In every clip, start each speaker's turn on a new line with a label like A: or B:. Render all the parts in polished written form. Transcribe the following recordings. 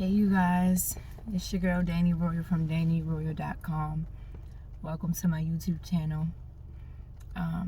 A: Hey you guys, it's your girl Danny Royal from DannyRoyal.com. Welcome to my YouTube channel. I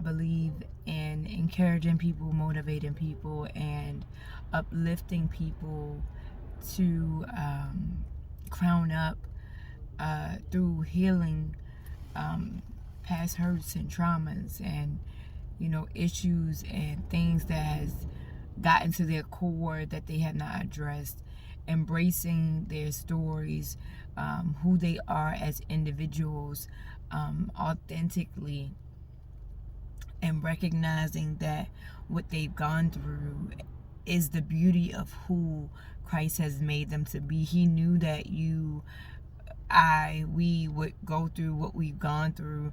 A: believe in encouraging people, motivating people, and uplifting people to crown up through healing past hurts and traumas and issues and things that has gotten to their core that they have not addressed, embracing their stories, who they are as individuals, authentically, and recognizing that what they've gone through is the beauty of who Christ has made them to be. He knew that we would go through what we've gone through,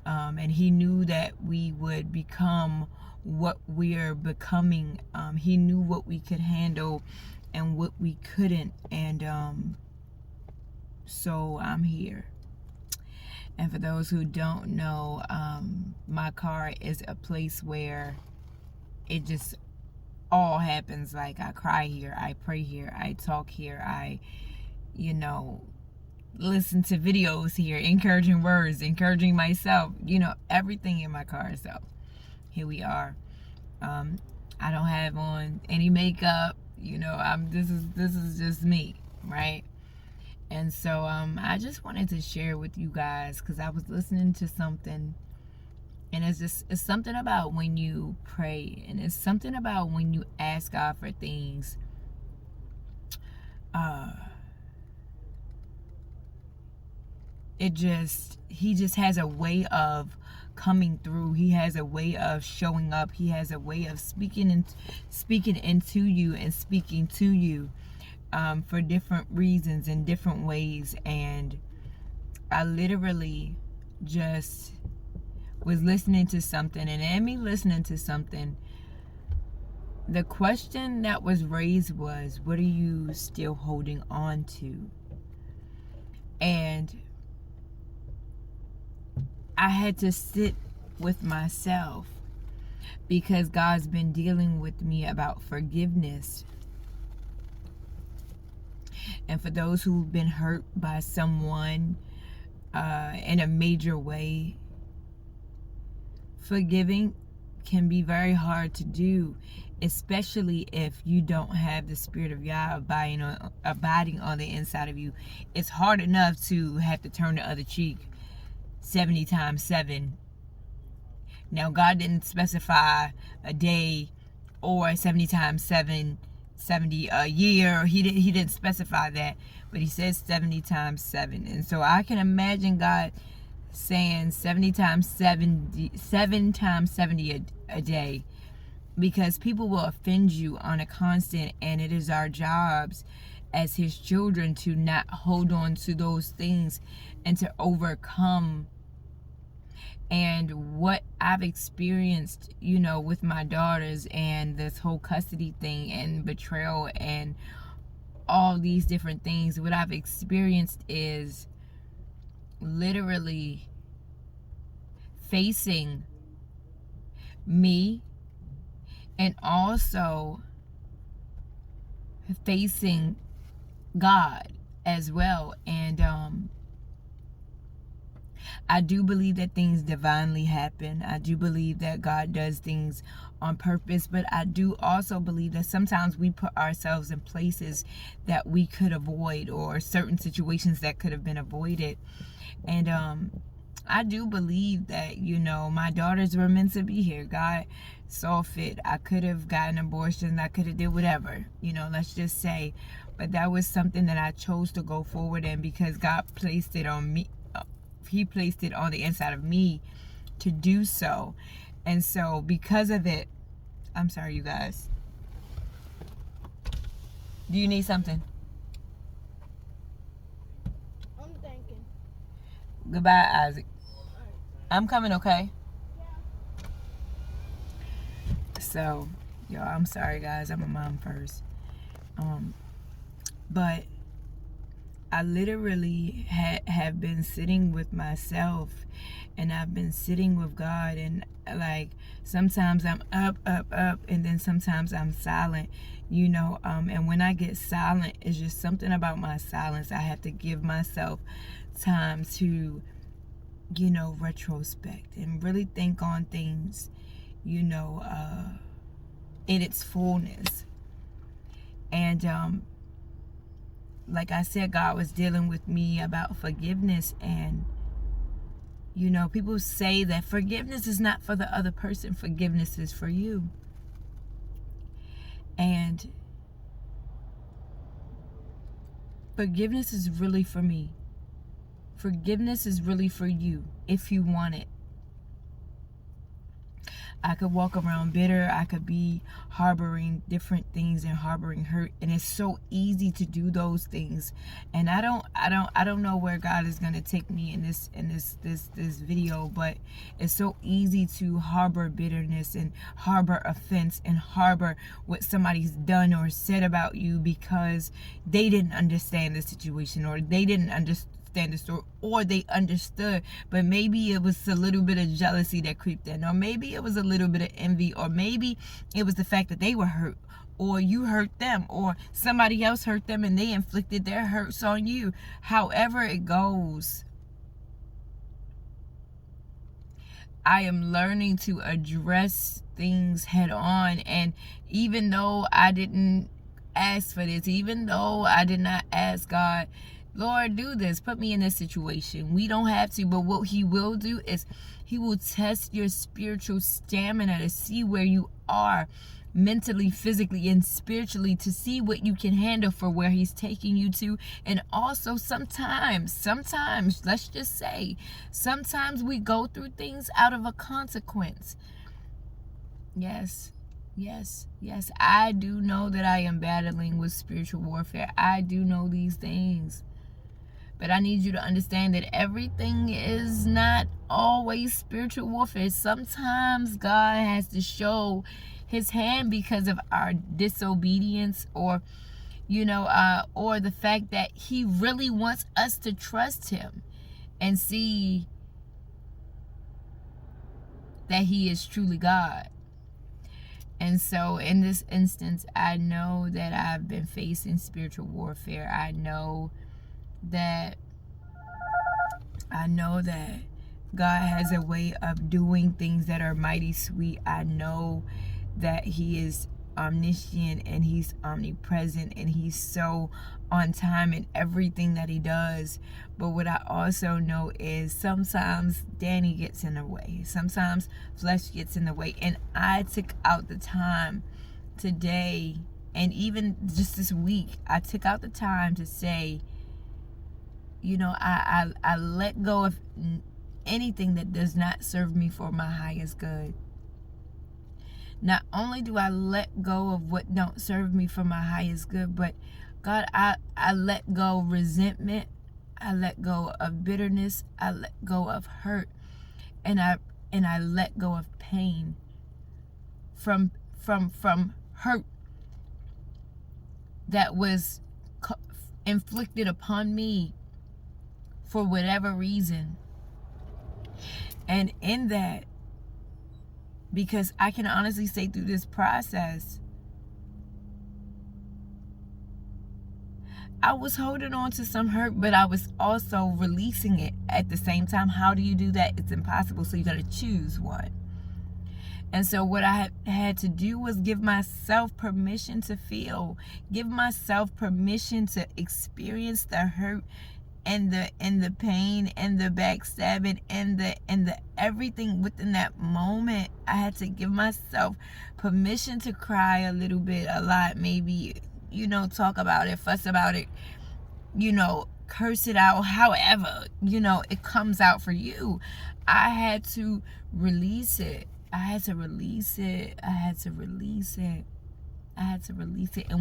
A: and he knew that we would become what we're becoming. He knew what we could handle and what we couldn't, and so I'm here. And for those who don't know, my car is a place where it just all happens. Like, I cry here, I pray here, I talk here, I listen to videos here, encouraging words, encouraging myself, everything in my car. So here we are. I don't have on any makeup, this is just me, right? And so I just wanted to share with you guys, because I was listening to something, and it's something about when you pray, and it's something about when you ask God for things. He just has a way of coming through. He has a way of showing up. He has a way of speaking into you and speaking to you for different reasons in different ways. And I literally just was listening to something, and in me listening to something, the question that was raised was, what are you still holding on to? And I had to sit with myself, because God's been dealing with me about forgiveness. And for those who've been hurt by someone in a major way, forgiving can be very hard to do, especially if you don't have the Spirit of Yah abiding on the inside of you. It's hard enough to have to turn the other cheek 70 times 7. Now, God didn't specify a day or 70 times 7, 70 a year. He didn't specify that, but he says 70 times 7. And so I can imagine God saying 70 times 70, 7 times 70 a day, because people will offend you on a constant, and it is our jobs as his children to not hold on to those things and to overcome. And what I've experienced, with my daughters and this whole custody thing and betrayal and all these different things, what I've experienced is literally facing me, and also facing God as well. And I do believe that things divinely happen. I do believe that God does things on purpose, but I do also believe that sometimes we put ourselves in places that we could avoid, or certain situations that could have been avoided. And I do believe that, my daughters were meant to be here. God saw fit. I could have gotten abortions. I could have did whatever, let's just say. But that was something that I chose to go forward in, because God placed it on me. He placed it on the inside of me to do so. And so because of it, I'm sorry, you guys. Do you need something?
B: I'm thinking.
A: Goodbye, Isaac. I'm coming, okay? So, y'all, I'm sorry, guys. I'm a mom first. But I literally have been sitting with myself, and I've been sitting with God, and like sometimes I'm up, and then sometimes I'm silent, and when I get silent, it's just something about my silence. I have to give myself time to, retrospect and really think on things, in its fullness. And like I said, God was dealing with me about forgiveness. And people say that forgiveness is not for the other person, forgiveness is for you. And forgiveness is really for me. Forgiveness is really for you if you want it. I could walk around bitter. I could be harboring different things and harboring hurt, and it's so easy to do those things. And I don't know where God is gonna take me in this video, but it's so easy to harbor bitterness and harbor offense and harbor what somebody's done or said about you because they didn't understand the situation, or they didn't understand the story, or they understood, but maybe it was a little bit of jealousy that creeped in, or maybe it was a little bit of envy, or maybe it was the fact that they were hurt, or you hurt them, or somebody else hurt them and they inflicted their hurts on you. However it goes, I am learning to address things head on. And even though I didn't ask for this, even though I did not ask God, Lord, do this, put me in this situation, we don't have to. But what he will do is he will test your spiritual stamina to see where you are mentally, physically, and spiritually, to see what you can handle for where he's taking you to. And also sometimes, let's just say, sometimes we go through things out of a consequence. Yes, I do know that I am battling with spiritual warfare. I do know these things. But I need you to understand that everything is not always spiritual warfare. Sometimes God has to show his hand because of our disobedience, or or the fact that he really wants us to trust him and see that he is truly God. And so in this instance, I know that I've been facing spiritual warfare. I know that God has a way of doing things that are mighty sweet. I know that he is omniscient and he's omnipresent and he's so on time in everything that he does. But what I also know is sometimes Danny gets in the way. Sometimes flesh gets in the way. And I took out the time today, and even just this week, I took out the time to say, I let go of anything that does not serve me for my highest good. Not only do I let go of what don't serve me for my highest good, but God, I let go of resentment. I let go of bitterness. I let go of hurt. And I let go of pain from hurt that was inflicted upon me for whatever reason. And in that, because I can honestly say through this process, I was holding on to some hurt, but I was also releasing it at the same time. How do you do that? It's impossible. So you got to choose one. And so what I had to do was give myself permission to feel, give myself permission to experience the hurt and the pain and the backstabbing and the everything within that moment. I had to give myself permission to cry a little bit, a lot, maybe, talk about it, fuss about it, curse it out, however, it comes out for you. I had to release it. And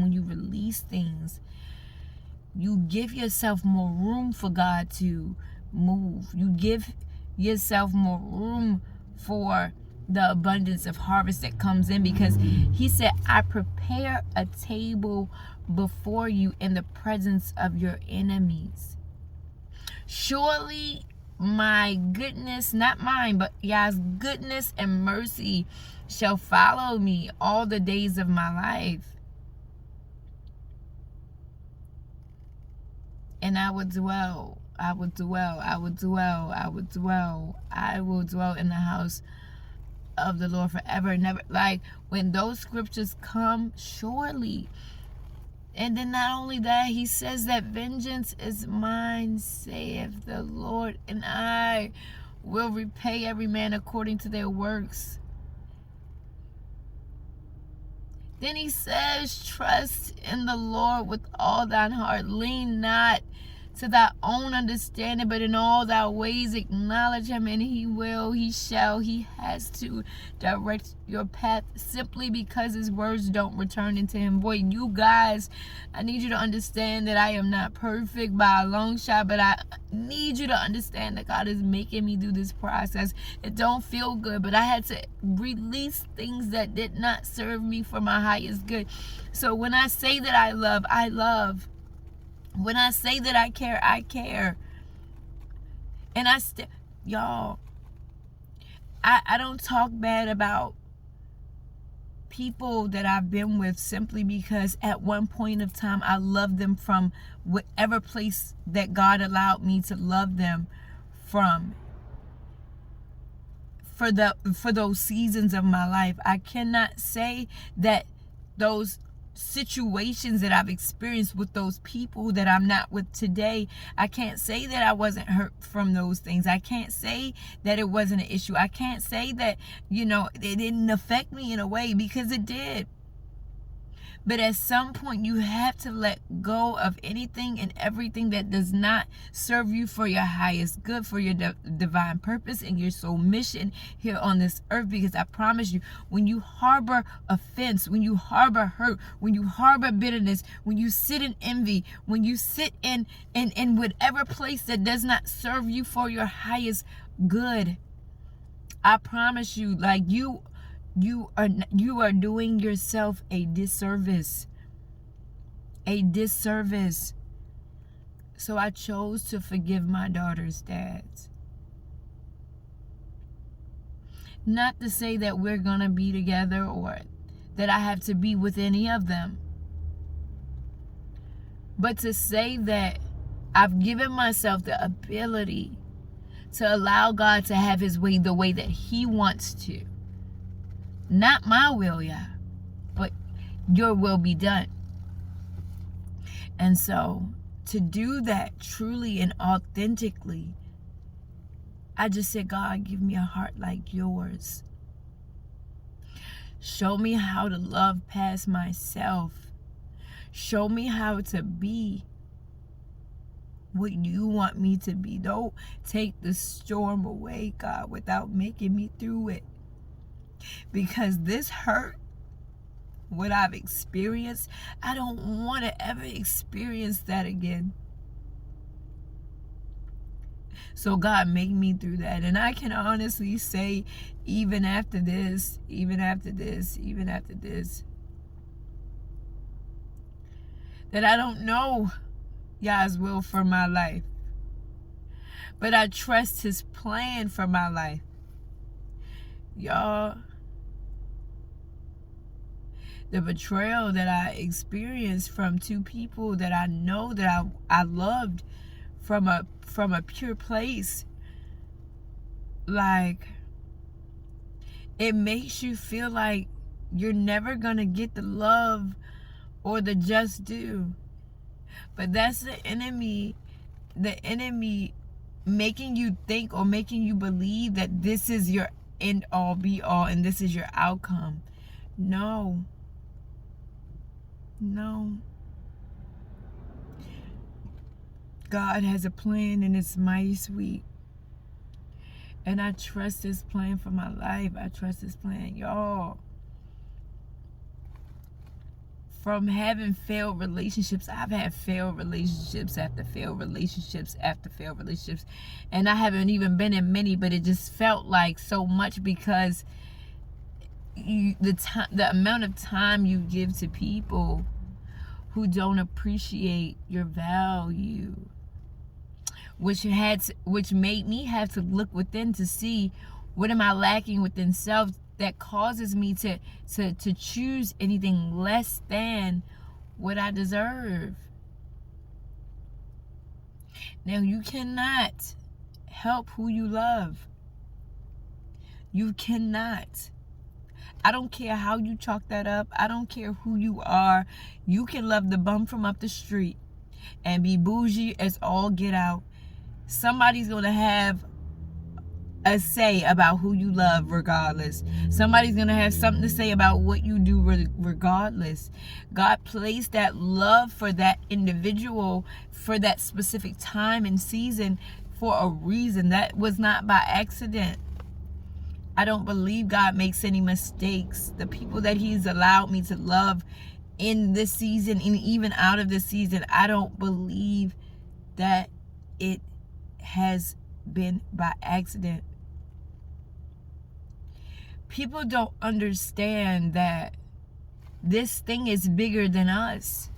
A: when you release things, you give yourself more room for God to move. You give yourself more room for the abundance of harvest that comes in, because he said, I prepare a table before you in the presence of your enemies. Surely my goodness, not mine, but Yah's goodness and mercy shall follow me all the days of my life. And I will dwell in the house of the Lord forever and never. Like, when those scriptures come, surely. And then not only that, he says that vengeance is mine, saith the Lord, and I will repay every man according to their works. Then he says, trust in the Lord with all thine heart. Lean not to thy own understanding, but in all thy ways acknowledge him, and he has to direct your path, simply because his words don't return into him void. You guys, I need you to understand that I am not perfect by a long shot, but I need you to understand that God is making me do this process. It don't feel good, but I had to release things that did not serve me for my highest good. So when I say that I love, I love. When I say that I care. And y'all, I don't talk bad about people that I've been with simply because at one point of time I loved them from whatever place that God allowed me to love them from. For those seasons of my life, I cannot say that those situations that I've experienced with those people that I'm not with today, I can't say that I wasn't hurt from those things. I can't say that it wasn't an issue. I can't say that, it didn't affect me in a way, because it did. But at some point, you have to let go of anything and everything that does not serve you for your highest good, for your divine purpose and your soul mission here on this earth. Because I promise you, when you harbor offense, when you harbor hurt, when you harbor bitterness, when you sit in envy, when you sit in whatever place that does not serve you for your highest good, I promise you, like, you are doing yourself a disservice. So I chose to forgive my daughter's dads. Not to say that we're gonna be together or that I have to be with any of them, but to say that I've given myself the ability to allow God to have his way, the way that he wants to. Not my will, yeah, but your will be done. And so to do that truly and authentically, I just said, God, give me a heart like yours. Show me how to love past myself. Show me how to be what you want me to be. Don't take the storm away, God, without making me through it. Because this hurt, what I've experienced, I don't want to ever experience that again. So God, make me through that. And I can honestly say, even after this, that I don't know Yah's will for my life, but I trust his plan for my life. Y'all, the betrayal that I experienced from two people that I know that I loved from a pure place, like, it makes you feel like you're never gonna get the love or the just due. But that's the enemy making you think or making you believe that this is your end all be all and this is your outcome. No. God has a plan, and it's mighty sweet. And I trust his plan for my life. I trust his plan, y'all. From having failed relationships, I've had failed relationships after failed relationships after failed relationships. And I haven't even been in many, but it just felt like so much, because the amount of time you give to people who don't appreciate your value, which made me have to look within to see what am I lacking within self that causes me to choose anything less than what I deserve. Now, you cannot help who you love. You cannot. I don't care how you chalk that up. I don't care who you are. You can love the bum from up the street and be bougie as all get out. Somebody's going to have a say about who you love regardless. Somebody's going to have something to say about what you do regardless. God placed that love for that individual for that specific time and season for a reason. That was not by accident. I don't believe God makes any mistakes. The people that he's allowed me to love in this season and even out of this season, I don't believe that it has been by accident. People don't understand that this thing is bigger than us.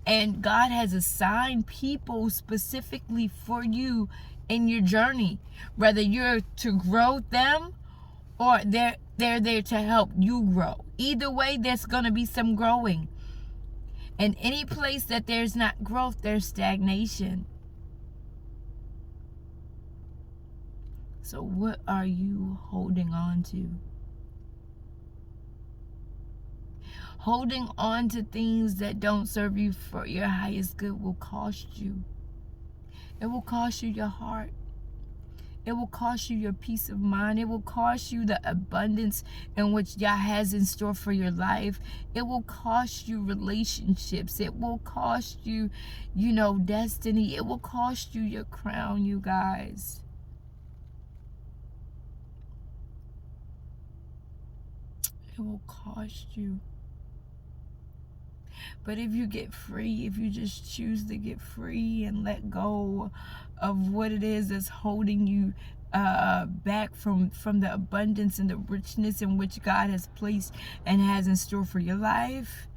A: And God has assigned people specifically for you in your journey, whether you're to grow them or they're there to help you grow. Either way, there's going to be some growing. And any place that there's not growth, there's stagnation. So what are you holding on to? Holding on to things that don't serve you for your highest good will cost you. It will cost you your heart. It will cost you your peace of mind. It will cost you the abundance in which Yah has in store for your life. It will cost you relationships. It will cost you, destiny. It will cost you your crown, you guys. It will cost you. But if you get free, if you just choose to get free and let go of what it is that's holding you back from the abundance and the richness in which God has placed and has in store for your life,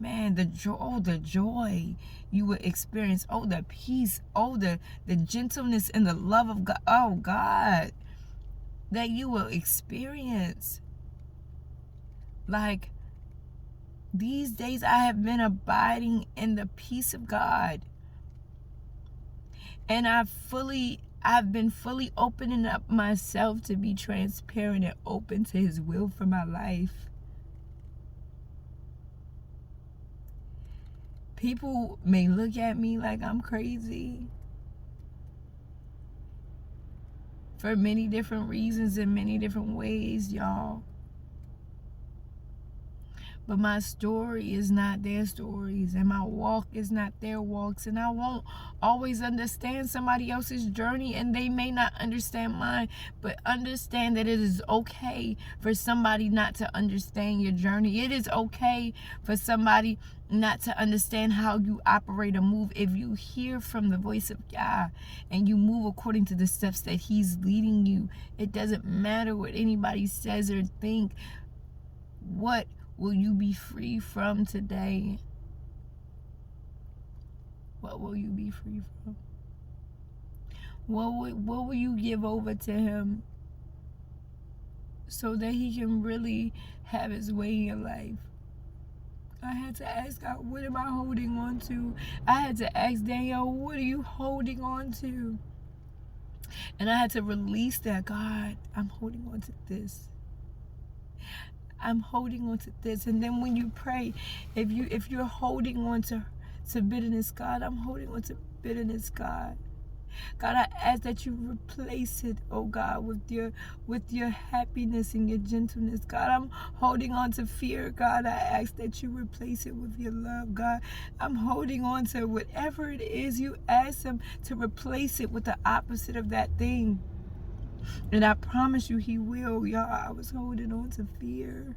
A: man, the joy you will experience, the peace, the gentleness and the love of God, God, that you will experience. Like, these days I have been abiding in the peace of God. And I've been fully opening up myself to be transparent and open to his will for my life. People may look at me like I'm crazy for many different reasons in many different ways, y'all. But my story is not their stories, and my walk is not their walks, and I won't always understand somebody else's journey, and they may not understand mine, but understand that it is okay for somebody not to understand your journey. It is okay for somebody not to understand how you operate or move. If you hear from the voice of God and you move according to the steps that he's leading you, it doesn't matter what anybody says or think. What will you be free from today? What will you be free from? What will you give over to him so that he can really have his way in your life? I had to ask God, what am I holding on to? I had to ask Danielle, what are you holding on to? And I had to release that. God, I'm holding on to this. I'm holding on to this. And then when you pray, if you're holding on to bitterness, God, I'm holding on to bitterness, God. God, I ask that you replace it, oh God, with your happiness and your gentleness. God, I'm holding on to fear. God, I ask that you replace it with your love. God, I'm holding on to whatever it is. You ask him to replace it with the opposite of that thing. And I promise you he will, y'all. I was holding on to fear.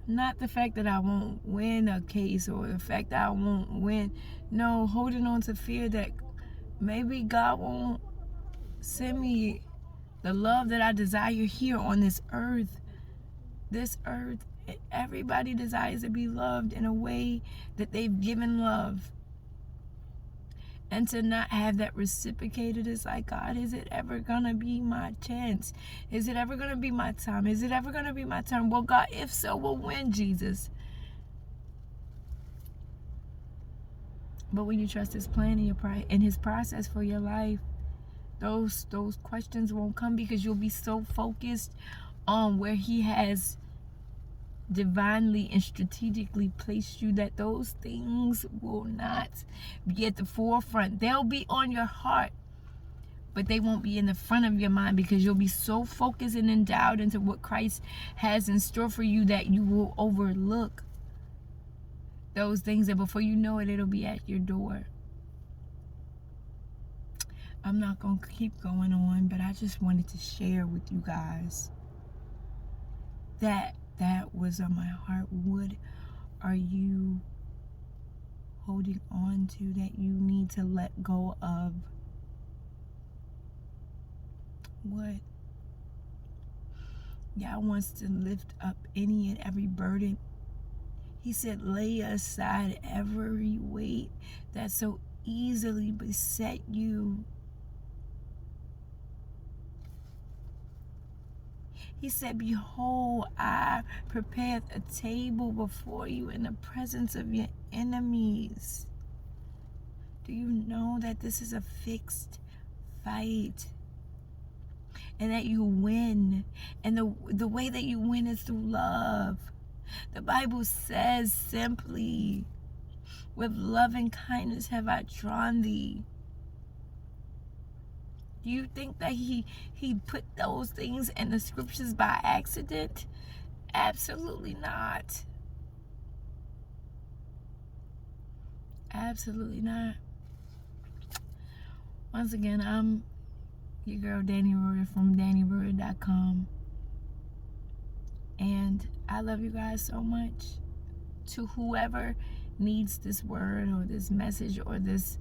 A: Not the fact that I won't win a case or the fact that I won't win. No, holding on to fear that Maybe God won't send me the love that I desire here on this earth. This earth, everybody desires to be loved in a way that they've given love. And to not have that reciprocated is like, God, is it ever gonna be my chance? Is it ever gonna be my time? Is it ever gonna be my turn? Well, God, if so, well, when, Jesus? But when you trust His plan and His process for your life, those questions won't come, because you'll be so focused on where He has divinely and strategically placed you that those things will not be at the forefront. They'll be on your heart, but they won't be in the front of your mind, because you'll be so focused and endowed into what Christ has in store for you that you will overlook those things, that before you know it, it'll be at your door. I'm not going to keep going on, but I just wanted to share with you guys that was on my heart. What are you holding on to that you need to let go of? What? God wants to lift up any and every burden. He said, lay aside every weight that so easily beset you. He said, behold, I prepared a table before you in the presence of your enemies. Do you know that this is a fixed fight? And that you win. And the way that you win is through love. The Bible says simply, with love and kindness have I drawn thee. Do you think that he put those things in the scriptures by accident? Absolutely not. Absolutely not. Once again, I'm your girl Danny Royer from DannyRoyer.com. And I love you guys so much. To whoever needs this word or this message or this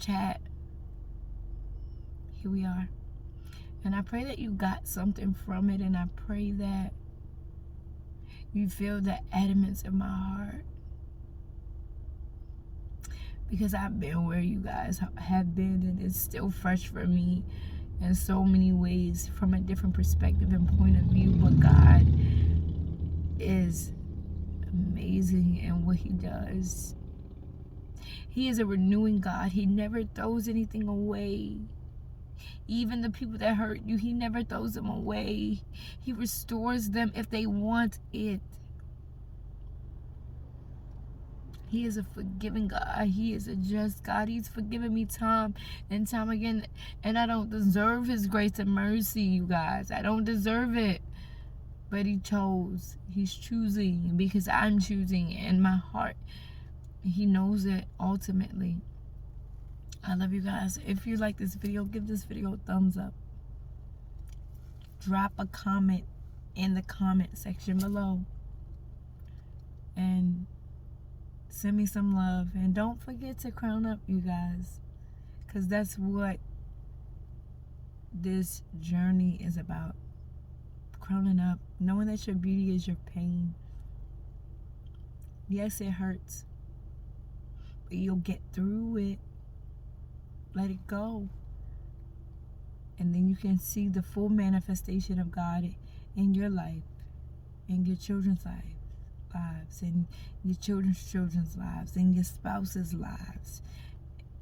A: chat, here we are. And I pray that you got something from it, and I pray that you feel the adamance of my heart, because I've been where you guys have been, and it's still fresh for me in so many ways, from a different perspective and point of view. But God is amazing in what He does. He is a renewing God. He never throws anything away. Even the people that hurt you, He never throws them away. He restores them if they want it. He is a forgiving God. He is a just God. He's forgiven me time and time again. And I don't deserve His grace and mercy, you guys. I don't deserve it. But He chose. He's choosing, because I'm choosing in my heart. He knows it ultimately. I love you guys. If you like this video, give this video a thumbs up. Drop a comment in the comment section below. And send me some love. And don't forget to crown up, you guys. Because that's what this journey is about. Crowning up. Knowing that your beauty is your pain. Yes, it hurts. But you'll get through it. Let it go. And then you can see the full manifestation of God in your life, in your children's lives, in your children's children's lives, in your spouse's lives,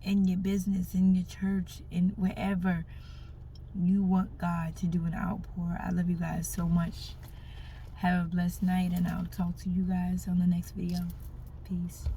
A: in your business, in your church, in wherever you want God to do an outpour. I love you guys so much. Have a blessed night, and I'll talk to you guys on the next video. Peace.